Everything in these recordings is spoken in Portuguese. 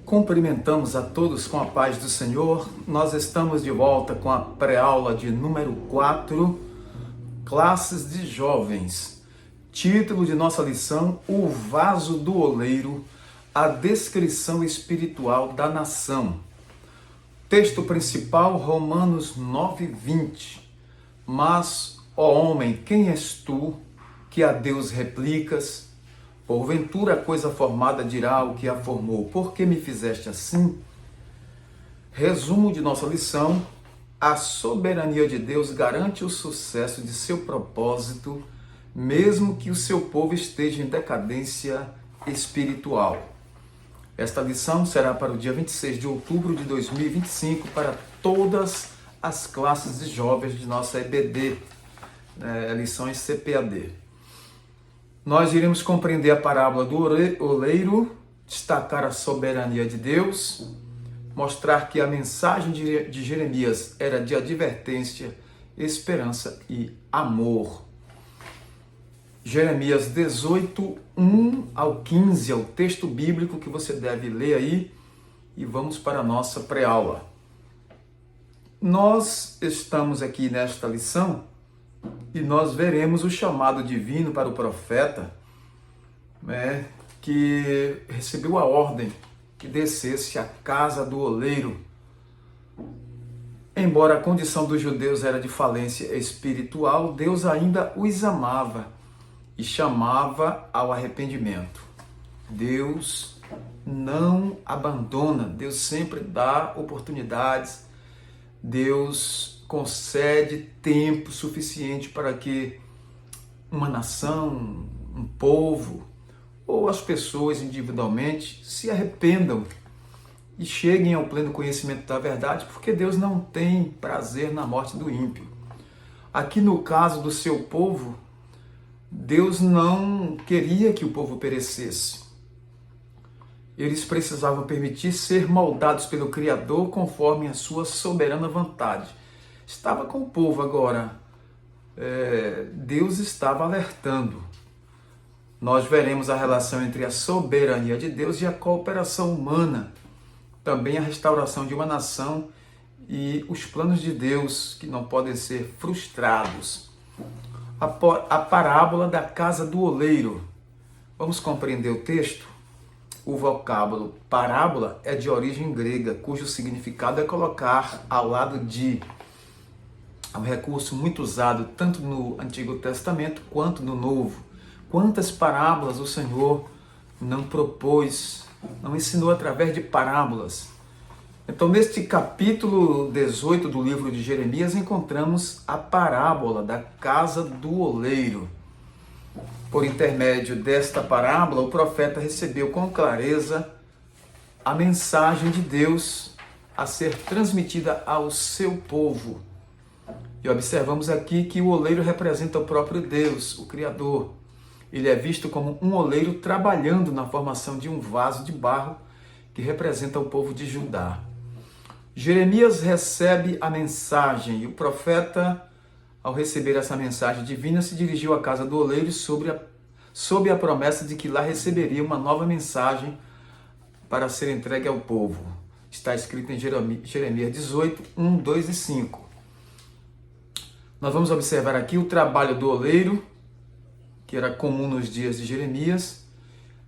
Cumprimentamos a todos com a paz do Senhor. Nós estamos de volta com a pré-aula de número 4, Classes de Jovens. Título de nossa lição: O Vaso do Oleiro, a descrição espiritual da nação. Texto principal, Romanos 9:20. Mas, ó homem, quem és tu, que a Deus replicas? Porventura a coisa formada dirá o que a formou: por que me fizeste assim? Resumo de nossa lição: a soberania de Deus garante o sucesso de seu propósito, mesmo que o seu povo esteja em decadência espiritual. Esta lição será para o dia 26 de outubro de 2025 para todas as classes de jovens de nossa EBD, lições CPAD. Nós iremos compreender a parábola do oleiro, destacar a soberania de Deus, mostrar que a mensagem de Jeremias era de advertência, esperança e amor. Jeremias 18, 1 ao 15 é o texto bíblico que você deve ler aí, e vamos para a nossa pré-aula. Nós estamos aqui nesta lição e nós veremos o chamado divino para o profeta, que recebeu a ordem que descesse à casa do oleiro. Embora a condição dos judeus era de falência espiritual, Deus ainda os amava e chamava ao arrependimento. Deus não abandona, Deus sempre dá oportunidades, Deus concede tempo suficiente para que uma nação, um povo ou as pessoas individualmente se arrependam e cheguem ao pleno conhecimento da verdade, porque Deus não tem prazer na morte do ímpio. Aqui no caso do seu povo, Deus não queria que o povo perecesse. Eles precisavam permitir ser moldados pelo Criador conforme a sua soberana vontade. Estava com o povo agora. Deus estava alertando. Nós veremos a relação entre a soberania de Deus e a cooperação humana. Também a restauração de uma nação e os planos de Deus que não podem ser frustrados. A parábola da casa do oleiro. Vamos compreender o texto? O vocábulo parábola é de origem grega, cujo significado é colocar ao lado de. É um recurso muito usado tanto no Antigo Testamento quanto no Novo. Quantas parábolas o Senhor não propôs, não ensinou através de parábolas. Então, neste capítulo 18 do livro de Jeremias, encontramos a parábola da casa do oleiro. Por intermédio desta parábola, o profeta recebeu com clareza a mensagem de Deus a ser transmitida ao seu povo. E observamos aqui que o oleiro representa o próprio Deus, o Criador. Ele é visto como um oleiro trabalhando na formação de um vaso de barro que representa o povo de Judá. Jeremias recebe a mensagem e o profeta, ao receber essa mensagem divina, se dirigiu à casa do oleiro sob a promessa de que lá receberia uma nova mensagem para ser entregue ao povo. Está escrito em Jeremias 18, 1, 2 e 5. Nós vamos observar aqui o trabalho do oleiro, que era comum nos dias de Jeremias.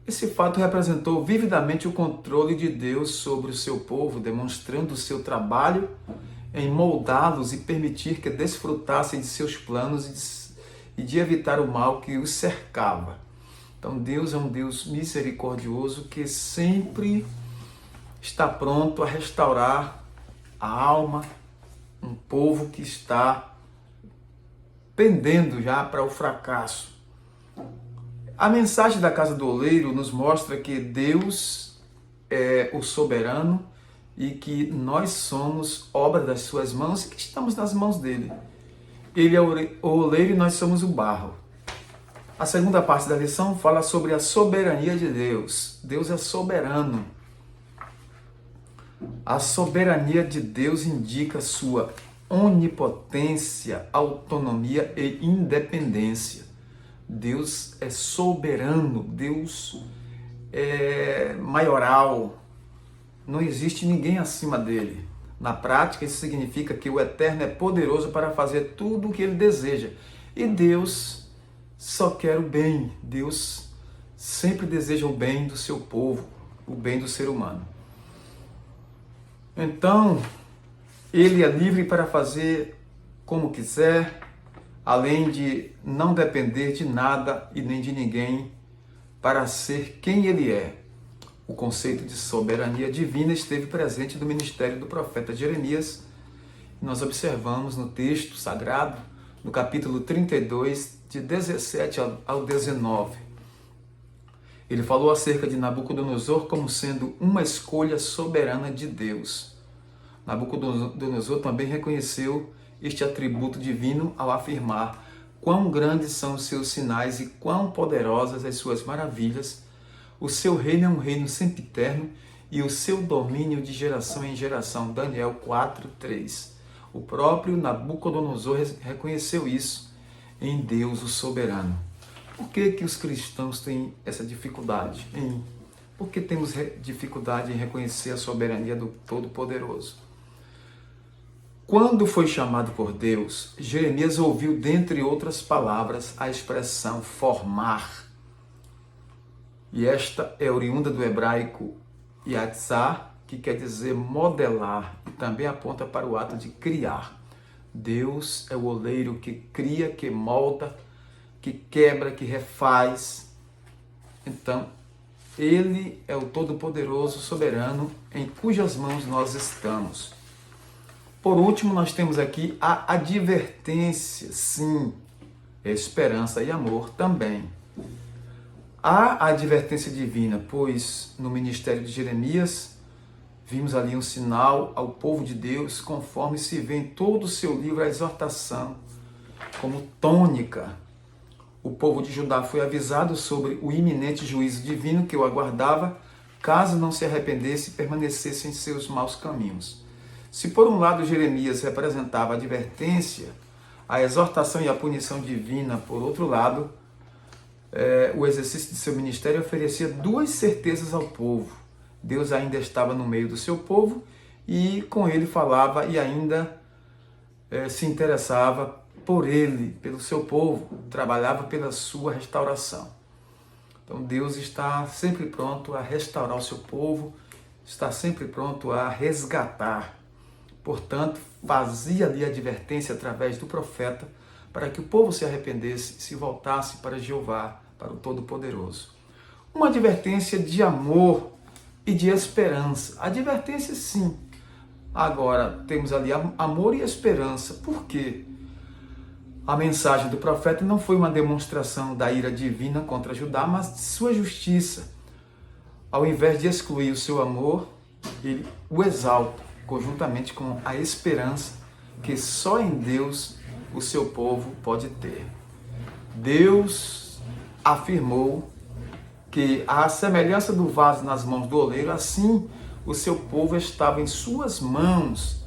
Esse fato representou vividamente o controle de Deus sobre o seu povo, demonstrando o seu trabalho em moldá-los e permitir que desfrutassem de seus planos e de evitar o mal que os cercava. Então Deus é um Deus misericordioso que sempre está pronto a restaurar a alma, um povo que está pendendo já para o fracasso. A mensagem da casa do oleiro nos mostra que Deus é o soberano e que nós somos obra das suas mãos e que estamos nas mãos dele. Ele é o oleiro e nós somos o barro. A segunda parte da lição fala sobre a soberania de Deus. Deus é soberano. A soberania de Deus indica sua onipotência, autonomia e independência. Deus é soberano, Deus é maioral, não existe ninguém acima dele. Na prática, isso significa que o Eterno é poderoso para fazer tudo o que ele deseja. E Deus só quer o bem. Deus sempre deseja o bem do seu povo, o bem do ser humano. Então, ele é livre para fazer como quiser, além de não depender de nada e nem de ninguém para ser quem ele é. O conceito de soberania divina esteve presente no ministério do profeta Jeremias. Nós observamos no texto sagrado, no capítulo 32, de 17 ao 19. Ele falou acerca de Nabucodonosor como sendo uma escolha soberana de Deus. Nabucodonosor também reconheceu este atributo divino ao afirmar quão grandes são os seus sinais e quão poderosas as suas maravilhas. O seu reino é um reino sempiterno e o seu domínio de geração em geração. Daniel 4:3. O próprio Nabucodonosor reconheceu isso em Deus, o soberano. Por que os cristãos têm essa dificuldade? Por que temos dificuldade em reconhecer a soberania do Todo-Poderoso? Quando foi chamado por Deus, Jeremias ouviu, dentre outras palavras, a expressão formar. E esta é oriunda do hebraico yatzar, que quer dizer modelar, e também aponta para o ato de criar. Deus é o oleiro que cria, que molda, que quebra, que refaz. Então, ele é o Todo-Poderoso, soberano, em cujas mãos nós estamos. Por último, nós temos aqui a advertência, sim, esperança e amor também. Há a advertência divina, pois no ministério de Jeremias, vimos ali um sinal ao povo de Deus, conforme se vê em todo o seu livro a exortação, como tônica. O povo de Judá foi avisado sobre o iminente juízo divino que o aguardava, caso não se arrependesse e permanecesse em seus maus caminhos. Se por um lado Jeremias representava a advertência, a exortação e a punição divina, por outro lado, o exercício de seu ministério oferecia duas certezas ao povo. Deus ainda estava no meio do seu povo e com ele falava e ainda se interessava por ele, pelo seu povo, trabalhava pela sua restauração. Então Deus está sempre pronto a restaurar o seu povo, está sempre pronto a resgatar. Portanto, fazia ali a advertência através do profeta para que o povo se arrependesse e se voltasse para Jeová, para o Todo-Poderoso. Uma advertência de amor e de esperança. Advertência, sim. Agora, temos ali amor e esperança. Por quê? A mensagem do profeta não foi uma demonstração da ira divina contra Judá, mas de sua justiça. Ao invés de excluir o seu amor, ele o exalta, conjuntamente com a esperança que só em Deus o seu povo pode ter. Deus afirmou que, à semelhança do vaso nas mãos do oleiro, assim o seu povo estava em suas mãos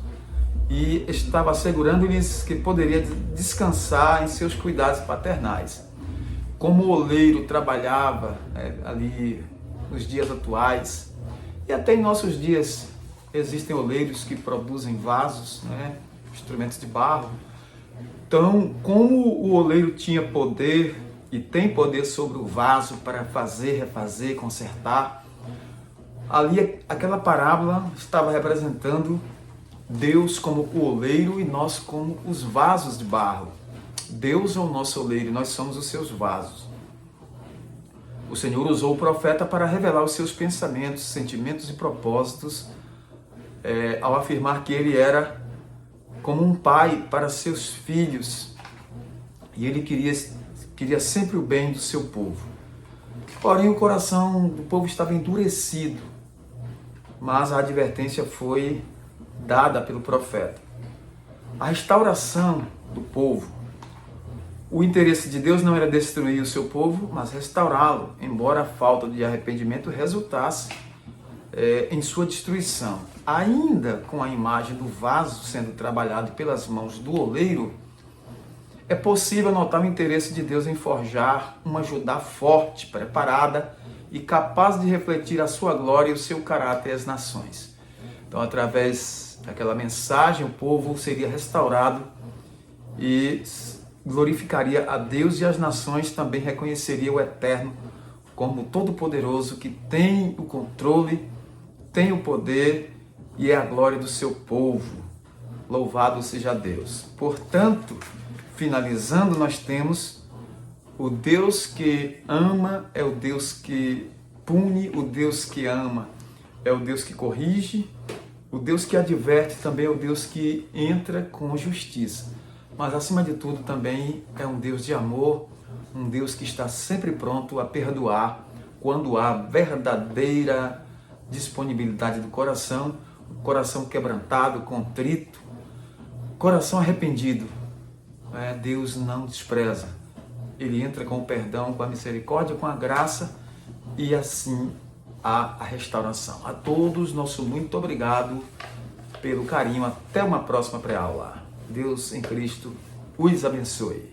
e estava assegurando-lhes que poderia descansar em seus cuidados paternais. Como o oleiro trabalhava ali nos dias atuais, e até em nossos dias existem oleiros que produzem vasos, instrumentos de barro. Então, como o oleiro tinha poder e tem poder sobre o vaso para fazer, refazer, consertar, ali aquela parábola estava representando Deus como o oleiro e nós como os vasos de barro. Deus é o nosso oleiro e nós somos os seus vasos. O Senhor usou o profeta para revelar os seus pensamentos, sentimentos e propósitos, ao afirmar que ele era como um pai para seus filhos e ele queria sempre o bem do seu povo. Porém, o coração do povo estava endurecido, mas a advertência foi dada pelo profeta. A restauração do povo. O interesse de Deus não era destruir o seu povo, mas restaurá-lo, embora a falta de arrependimento resultasse em sua destruição. Ainda com a imagem do vaso sendo trabalhado pelas mãos do oleiro, é possível notar o interesse de Deus em forjar uma Judá forte, preparada e capaz de refletir a sua glória e o seu caráter às nações. Então, através daquela mensagem, o povo seria restaurado e glorificaria a Deus, e as nações também reconheceriam o Eterno como Todo-Poderoso, que tem o controle, tem o poder e é a glória do seu povo. Louvado seja Deus. Portanto, finalizando, nós temos o Deus que ama, é o Deus que pune, o Deus que ama é o Deus que corrige, o Deus que adverte também é o Deus que entra com justiça. Mas, acima de tudo, também é um Deus de amor, um Deus que está sempre pronto a perdoar quando há verdadeira disponibilidade do coração, coração quebrantado, contrito, coração arrependido. Deus não despreza. Ele entra com o perdão, com a misericórdia, com a graça, e assim há a restauração. A todos, nosso muito obrigado pelo carinho. Até uma próxima pré-aula. Deus em Cristo os abençoe.